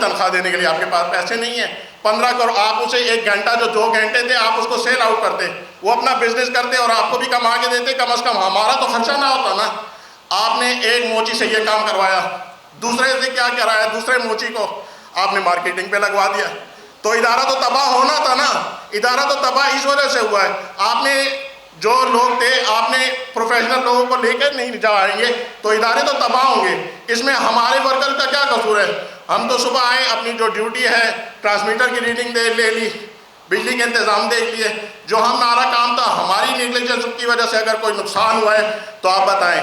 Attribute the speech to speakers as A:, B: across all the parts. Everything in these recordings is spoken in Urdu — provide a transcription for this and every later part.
A: تنخواہ دینے کے لیے آپ کے پاس پیسے نہیں ہیں. 15 کروڑ آپ اسے 1 گھنٹہ جو 2 گھنٹے تھے آپ اس کو سیل آؤٹ کرتے, وہ اپنا بزنس کرتے اور آپ کو بھی کما کے دیتے, کم از کم ہمارا تو خرچہ نہ ہوتا نا. آپ نے ایک موچی سے یہ کام کروایا, دوسرے سے کیا کرایا, دوسرے موچی کو آپ نے مارکیٹنگ پہ لگوا دیا. تو ادارہ تو تباہ ہونا تھا نا. ادارہ تو تباہ اس وجہ سے ہوا ہے, آپ نے جو لوگ تھے آپ نے پروفیشنل لوگوں کو لے کے نہیں جائیں گے تو ادارے تو تباہ ہوں گے. اس میں ہمارے ورکر کا کیا قصور ہے؟ ہم تو صبح آئے, اپنی جو ڈیوٹی ہے ٹرانسمیٹر کی ریڈنگ لے لی, بجلی کے انتظام دیکھ لیے, جو ہمارا کام تھا ہماری نیگلیجنس کی وجہ سے اگر کوئی نقصان ہوا ہے تو آپ بتائیں.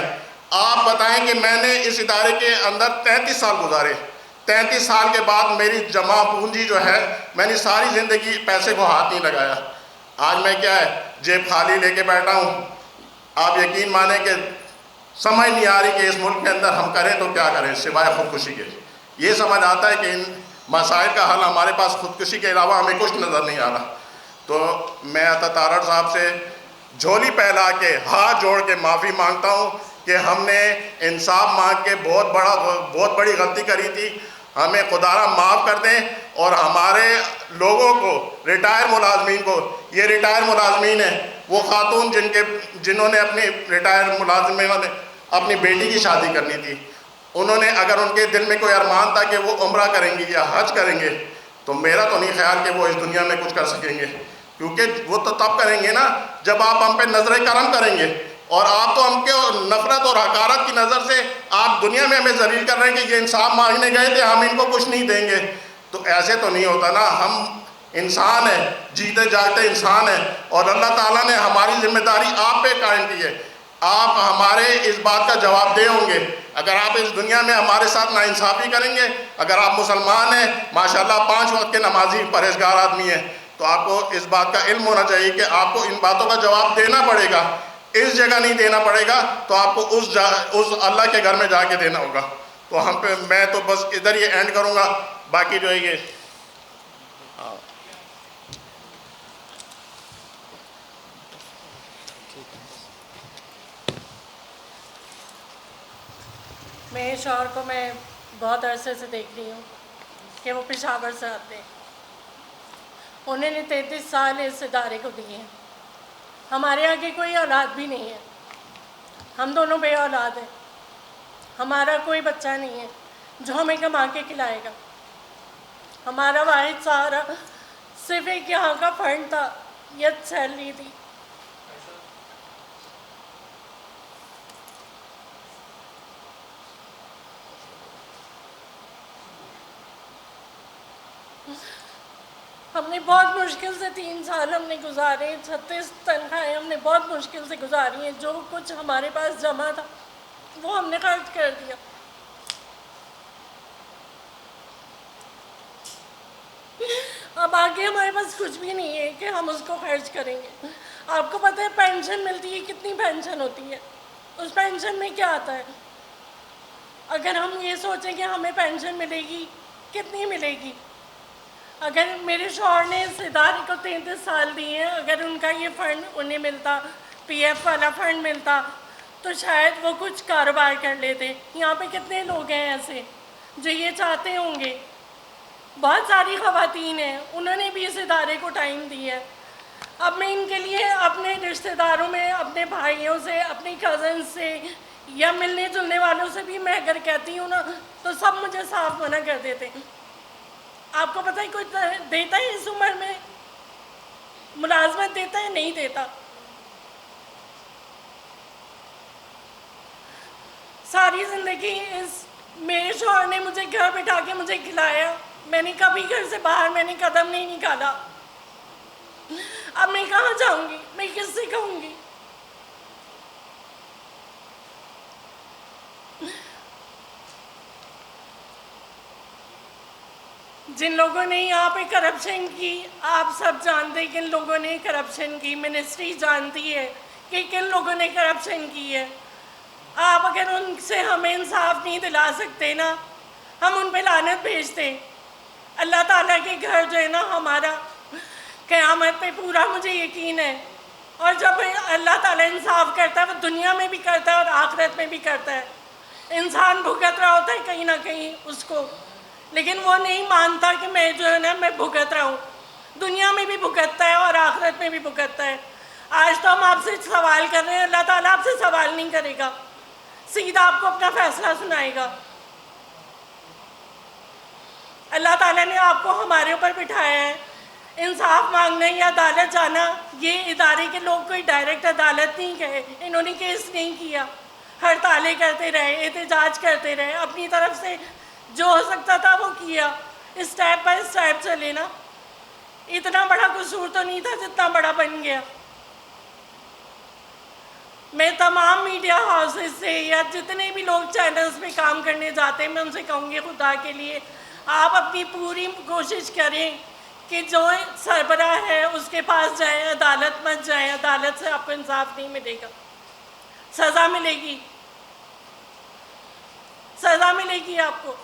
A: آپ بتائیں کہ میں نے اس ادارے کے اندر 33 سال گزارے. 33 سال کے بعد میری جمع پونجی جو ہے, میں نے ساری زندگی پیسے کو ہاتھ نہیں لگایا. آج میں کیا ہے جیب خالی لے کے بیٹھا ہوں. آپ یقین مانیں کہ سمجھ نہیں آ رہی کہ اس ملک کے اندر ہم کریں تو کیا کریں سوائے خودکشی کے. یہ سمجھ آتا ہے کہ ان مسائل کا حل ہمارے پاس خودکشی کے علاوہ ہمیں کچھ نظر نہیں آ رہا. تو میں عطا تارڑ صاحب سے جھولی پھیلا کے ہاتھ جوڑ کے معافی مانگتا ہوں کہ ہم نے انصاف مانگ کے بہت بڑی غلطی کری تھی. ہمیں خدا را معاف کر دیں. اور ہمارے لوگوں کو, ریٹائر ملازمین کو, یہ ریٹائر ملازمین ہیں, وہ خاتون جنہوں نے اپنی ریٹائر ملازمین نے اپنی بیٹی کی شادی کرنی تھی, انہوں نے اگر ان کے دل میں کوئی ارمان تھا کہ وہ عمرہ کریں گی یا حج کریں گے, تو میرا تو نہیں خیال کہ وہ اس دنیا میں کچھ کر سکیں گے. کیونکہ وہ تو تب کریں گے نا جب آپ ہم پہ نظر کرم کریں گے. اور آپ تو ہم کے نفرت اور حقارت کی نظر سے آپ دنیا میں ہمیں ذلیل کر رہے ہیں کہ یہ انصاف مانگنے گئے تھے ہم ان کو کچھ نہیں دیں گے. تو ایسے تو نہیں ہوتا نا. ہم انسان ہیں, جیتے جاگتے انسان ہیں, اور اللہ تعالیٰ نے ہماری ذمہ داری آپ پہ قائم کی ہے. آپ ہمارے اس بات کا جواب دے ہوں گے اگر آپ اس دنیا میں ہمارے ساتھ ناانصافی کریں گے. اگر آپ مسلمان ہیں, ماشاءاللہ 5 وقت کے نمازی پرہیزگار آدمی ہیں, تو آپ کو اس بات کا علم ہونا چاہیے کہ آپ کو ان باتوں کا جواب دینا پڑے گا. اس جگہ نہیں دینا پڑے گا تو آپ کو اس اللہ کے گھر میں جا کے دینا ہوگا. تو میں تو بس ادھر یہ اینڈ کروں گا. باقی جو ہے یہ
B: میرے شوہر کو میں بہت عرصے سے دیکھ رہی ہوں کہ وہ پشاور سے آتے ہیں. انہوں نے 33 سال اس ادارے کو دیے ہیں. ہمارے آگے کوئی اولاد بھی نہیں ہے, ہم دونوں بے اولاد ہیں. ہمارا کوئی بچہ نہیں ہے جو ہمیں کما کے کھلائے گا. ہمارا واحد سہارا صرف ایک یہاں کا فنڈ تھا, یہ سیلری تھی. ہم نے بہت مشکل سے 3 سال ہم نے گزارے, 36 تنخواہیں ہم نے بہت مشکل سے گزاری ہیں. جو کچھ ہمارے پاس جمع تھا وہ ہم نے خرچ کر دیا. اب آگے ہمارے پاس کچھ بھی نہیں ہے کہ ہم اس کو خرچ کریں گے. آپ کو پتہ ہے پینشن ملتی ہے, کتنی پینشن ہوتی ہے, اس پینشن میں کیا آتا ہے؟ اگر ہم یہ سوچیں کہ ہمیں پینشن ملے گی, کتنی ملے گی؟ اگر میرے شوہر نے اس ادارے کو 33 سال دیے ہیں, اگر ان کا یہ فنڈ انہیں ملتا, پی ایف والا فنڈ ملتا, تو شاید وہ کچھ کاروبار کر لیتے. یہاں پہ کتنے لوگ ہیں ایسے جو یہ چاہتے ہوں گے؟ بہت ساری خواتین ہیں, انہوں نے بھی اس ادارے کو ٹائم دیا ہے. اب میں ان کے لیے اپنے رشتہ داروں میں, اپنے بھائیوں سے, اپنی کزنس سے یا ملنے جلنے والوں سے بھی میں اگر کہتی ہوں نا تو سب مجھے صاف منع کر دیتے ہیں. آپ کو پتہ ہے کوئی دیتا ہے اس عمر میں ملازمت دیتا ہے؟ نہیں دیتا. ساری زندگی میرے شوہر نے مجھے گھر بٹھا کے مجھے کھلایا. میں نے کبھی گھر سے باہر میں نے قدم نہیں نکالا. اب میں کہاں جاؤں گی؟ میں کس سے کہوں گی؟ جن لوگوں نے یہاں پہ کرپشن کی, آپ سب جانتے ہیں کن لوگوں نے کرپشن کی. منسٹری جانتی ہے کہ کن لوگوں نے کرپشن کی ہے. آپ اگر ان سے ہمیں انصاف نہیں دلا سکتے نا, ہم ان پہ لعنت بھیجتے. اللہ تعالیٰ کے گھر جو ہے نا ہمارا, قیامت پہ پورا مجھے یقین ہے. اور جب اللہ تعالیٰ انصاف کرتا ہے وہ دنیا میں بھی کرتا ہے اور آخرت میں بھی کرتا ہے. انسان بھگت رہا ہوتا ہے کہیں نہ کہیں اس کو, لیکن وہ نہیں مانتا کہ میں جو ہے نا میں بھگت رہا ہوں. دنیا میں بھی بھگتتا ہے اور آخرت میں بھی بھگتتا ہے. آج تو ہم آپ سے سوال کر رہے ہیں, اللہ تعالیٰ آپ سے سوال نہیں کرے گا, سیدھا آپ کو اپنا فیصلہ سنائے گا. اللہ تعالیٰ نے آپ کو ہمارے اوپر بٹھایا ہے. انصاف مانگنا یا عدالت جانا, یہ ادارے کے لوگ کوئی ڈائریکٹ عدالت نہیں گئے, انہوں نے کیس نہیں کیا, ہڑتالیں کرتے رہے, احتجاج کرتے رہے, اپنی طرف سے جو ہو سکتا تھا وہ کیا, اسٹیپ بائی اسٹیپ چلے نا. اتنا بڑا قصور تو نہیں تھا جتنا بڑا بن گیا. میں تمام میڈیا ہاؤسز سے یا جتنے بھی لوگ چینلز پہ کام کرنے جاتے ہیں, میں ان سے کہوں گی خدا کے لیے آپ اپنی پوری کوشش کریں کہ جو سربراہ ہے اس کے پاس جائیں, عدالت مت جائیں. عدالت سے آپ کو انصاف نہیں ملے گا, سزا ملے گی, سزا ملے گی, آپ کو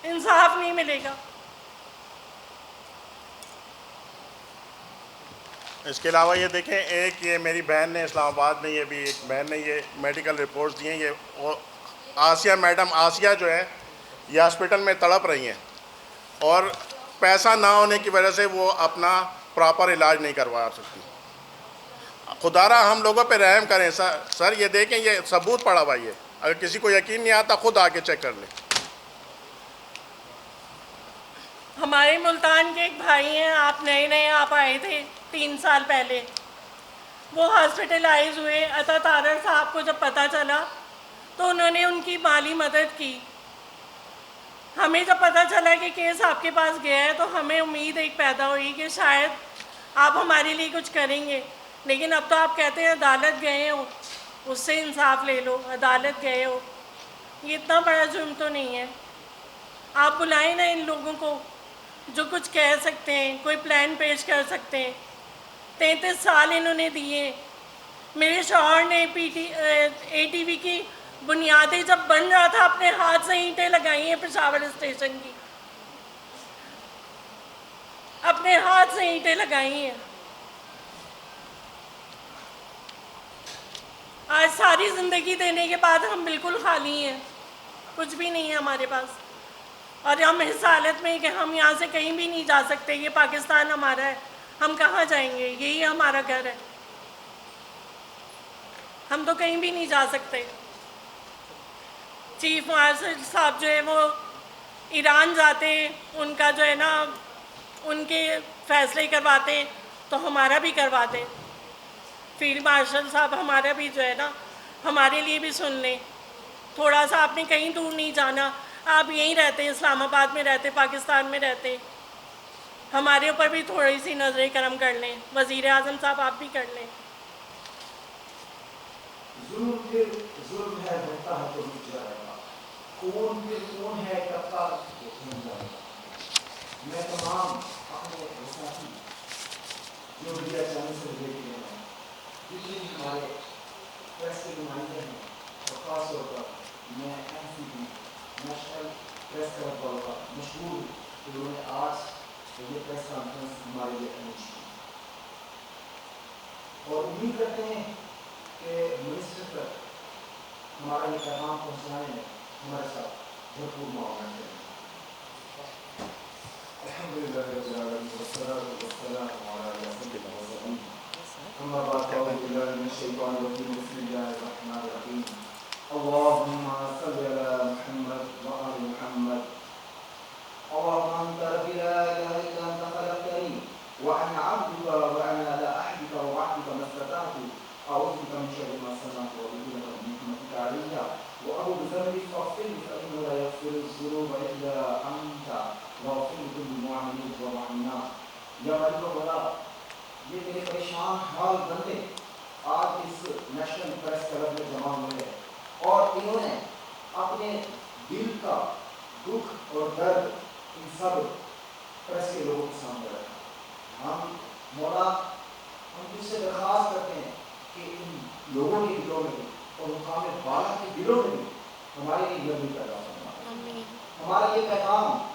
B: انصاف نہیں ملے گا.
A: اس کے علاوہ یہ دیکھیں, ایک یہ میری بہن نے اسلام آباد میں, یہ بھی ایک بہن نے یہ میڈیکل رپورٹس دی ہیں. یہ آسیہ میڈم, آسیہ جو ہے یہ ہاسپٹل میں تڑپ رہی ہیں اور پیسہ نہ ہونے کی وجہ سے وہ اپنا پراپر علاج نہیں کروا سکتی. خدا را ہم لوگوں پہ رحم کریں سر. یہ دیکھیں, یہ ثبوت پڑا ہوا ہے, اگر کسی کو یقین نہیں آتا خود آ کے چیک کر لیں.
B: ہمارے ملتان کے ایک بھائی ہیں, آپ نئے آپ آئے تھے 3 سال پہلے, وہ ہاسپٹلائز ہوئے. عطا طارر صاحب کو جب پتہ چلا تو انہوں نے ان کی مالی مدد کی. ہمیں جب پتہ چلا کہ کیس آپ کے پاس گیا ہے تو ہمیں امید ایک پیدا ہوئی کہ شاید آپ ہمارے لیے کچھ کریں گے. لیکن اب تو آپ کہتے ہیں عدالت گئے ہو, اس سے انصاف لے لو, عدالت گئے ہو. یہ اتنا بڑا جرم تو نہیں ہے. آپ بلائیں نا ان لوگوں کو جو کچھ کہہ سکتے ہیں, کوئی پلان پیش کر سکتے ہیں. 33 سال انہوں نے دیے. میرے شوہر نے اے ٹی وی کی بنیادیں جب بن رہا تھا اپنے ہاتھ سے اینٹیں لگائی ہیں پشاور اسٹیشن کی, اپنے ہاتھ سے اینٹیں لگائی ہیں. آج ساری زندگی دینے کے بعد ہم بالکل خالی ہیں, کچھ بھی نہیں ہے ہمارے پاس. اور ہم اس حالت میں کہ ہم یہاں سے کہیں بھی نہیں جا سکتے. یہ پاکستان ہمارا ہے, ہم کہاں جائیں گے؟ یہی ہمارا گھر ہے, ہم تو کہیں بھی نہیں جا سکتے. چیف مارشل صاحب جو ہے وہ ایران جاتے, ان کا جو ہے نا ان کے فیصلے کرواتے تو ہمارا بھی کرواتے. فیلڈ مارشل صاحب ہمارا بھی جو ہے نا ہمارے لیے بھی سن لیں. تھوڑا سا آپ نے کہیں دور نہیں جانا, آپ یہیں رہتے, اسلام آباد میں رہتے, پاکستان میں رہتے. ہمارے اوپر بھی تھوڑی سی نظر کرم کر لیں. وزیر اعظم صاحب آپ بھی کر لیں.
C: ظلم ہے بڑھتا ہے تو رک جائے گا, کون پہ کون ہے کرتا تو تھم جائے گا. میں تمام اپنے ساتھی جو میڈیا چینل سے دیکھ رہے ہیں, جتنے بھی ہمارے پریس کے نمائندے ہیں, اور خاص طور پر میں NCB نیشنل پریس کلب والوں کا مشہور ہوں کہ انہوں نے آج یہ پریس کانفرنس ہمارے لیے ارینج کی, اور امید کرتے ہیں کہ منسٹر تک ہمارا یہ پیغام پہنچانے میں ہمارے ساتھ بھرپور معاونت کریں. الحمدللہ رب العالمین والصلاۃ والسلام علی رسول اللہ. اما بعد اعوذ باللہ من الشیطان الرجیم, بسم اللہ الرحمن الرحیم. اللهم صل على محمد وآل محمد. اللهم انت ربي لا اله الا انت خلقتني وانا عبدك وانا على عهدك ووعدك ما استطعت. أعوذ بك من شر ما صنعت وأعوذ بك من نعمتك علي وأعوذ بذنبي فاغفر لي فإنه لا يغفر الذنوب إلا أنت واغفر لكل معمل ومعمنات. یا مالک مولا, یہ میرے پریشان حال بندے آج اس نیشنل پریس کلب میں جمع ہوئے ہیں, اور انہوں نے اپنے دل کا دکھ اور درد ان سب پریس کے لوگوں کے سامنے رکھا. ہم مولا ہم تجھ سے درخواست کرتے ہیں کہ ان لوگوں کے دلوں میں بھی اور مقام بالا کے دلوں میں بھی ہمارے لیے نرمی پیدا فرما. ہمارا یہ پیغام